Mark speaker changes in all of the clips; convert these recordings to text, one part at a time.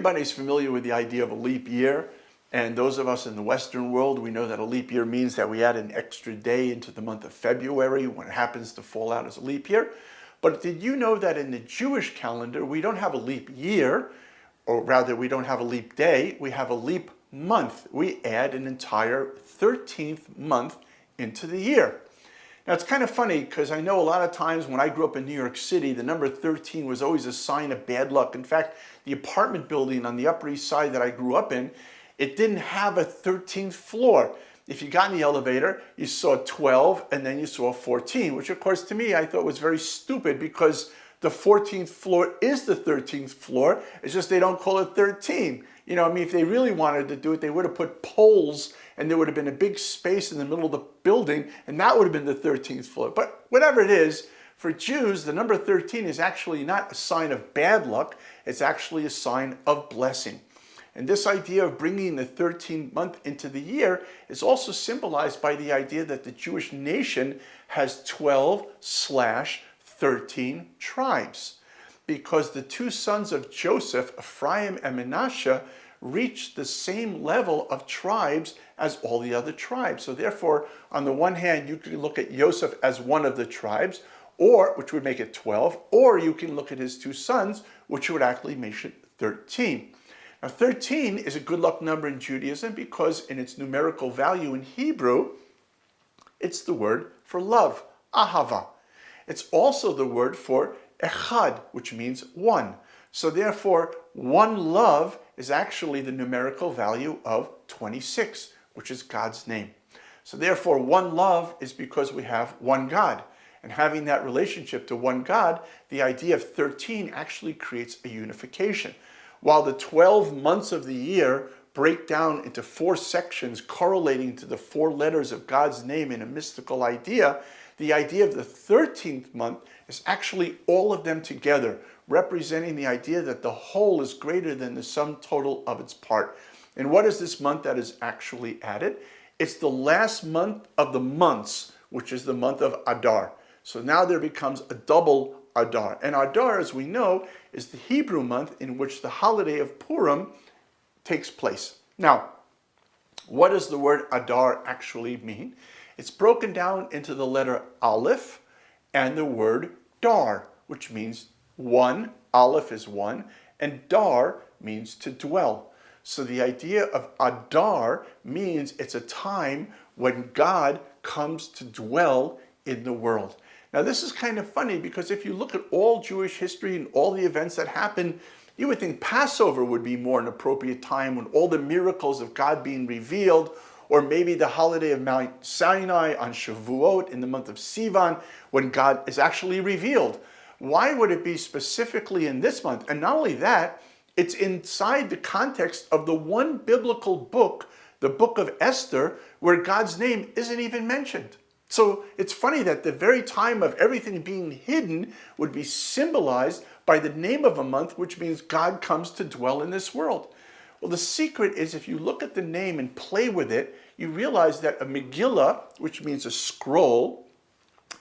Speaker 1: everybody's familiar with the idea of a leap year. And those of us in the Western world, we know that a leap year means that we add an extra day into the month of February when it happens to fall out as a leap year. But did you know that in the Jewish calendar, we don't have a leap year, or rather we don't have a leap day, we have a leap month. We add an entire 13th month into the year. Now it's kind of funny because I know a lot of times when I grew up in New York City, the number 13 was always a sign of bad luck. In fact, the apartment building on the Upper East Side that I grew up in, it didn't have a 13th floor. If you got in the elevator, you saw 12 and then you saw 14, which of course to me I thought was very stupid because the 14th floor is the 13th floor. It's just they don't call it 13. You know, I mean, if they really wanted to do it, they would have put poles and there would have been a big space in the middle of the building and that would have been the 13th floor. But whatever it is, for Jews, the number 13 is actually not a sign of bad luck. It's actually a sign of blessing. And this idea of bringing the 13th month into the year is also symbolized by the idea that the Jewish nation has 12/13 tribes. Because the two sons of Joseph, Ephraim and Manasseh, reached the same level of tribes as all the other tribes. So therefore, on the one hand, you can look at Joseph as one of the tribes, or which would make it 12, or you can look at his two sons, which would actually make it 13. Now 13 is a good luck number in Judaism because in its numerical value in Hebrew, it's the word for love, ahava. It's also the word for echad, which means one. So therefore, one love is actually the numerical value of 26, which is God's name. So therefore, one love is because we have one God. And having that relationship to one God, the idea of 13 actually creates a unification. While the 12 months of the year break down into 4 sections correlating to the 4 letters of God's name in a mystical idea, the idea of the 13th month is actually all of them together, representing the idea that the whole is greater than the sum total of its part. And what is this month that is actually added? It's the last month of the months, which is the month of Adar. So now there becomes a double Adar. And Adar, as we know, is the Hebrew month in which the holiday of Purim takes place. Now, what does the word Adar actually mean? It's broken down into the letter Aleph and the word Dar, which means one. Aleph is one, and Dar means to dwell. So the idea of Adar means it's a time when God comes to dwell in the world. Now this is kind of funny because if you look at all Jewish history and all the events that happen, you would think Passover would be more an appropriate time when all the miracles of God being revealed, or maybe the holiday of Mount Sinai on Shavuot in the month of Sivan when God is actually revealed. Why would it be specifically in this month? And not only that, it's inside the context of the one biblical book, the book of Esther, where God's name isn't even mentioned. So it's funny that the very time of everything being hidden would be symbolized by the name of a month, which means God comes to dwell in this world. Well, the secret is if you look at the name and play with it, you realize that a Megillah, which means a scroll,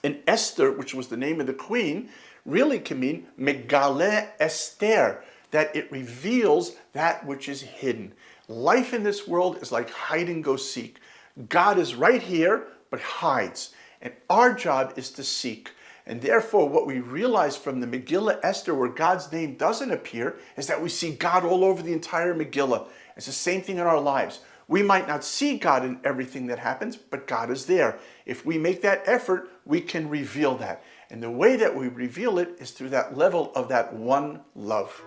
Speaker 1: and Esther, which was the name of the queen, really can mean Megale Esther, that it reveals that which is hidden. Life in this world is like hide and go seek. God is right here, but hides. And our job is to seek. And therefore, what we realize from the Megillah Esther, where God's name doesn't appear, is that we see God all over the entire Megillah. It's the same thing in our lives. We might not see God in everything that happens, but God is there. If we make that effort, we can reveal that. And the way that we reveal it is through that level of that one love.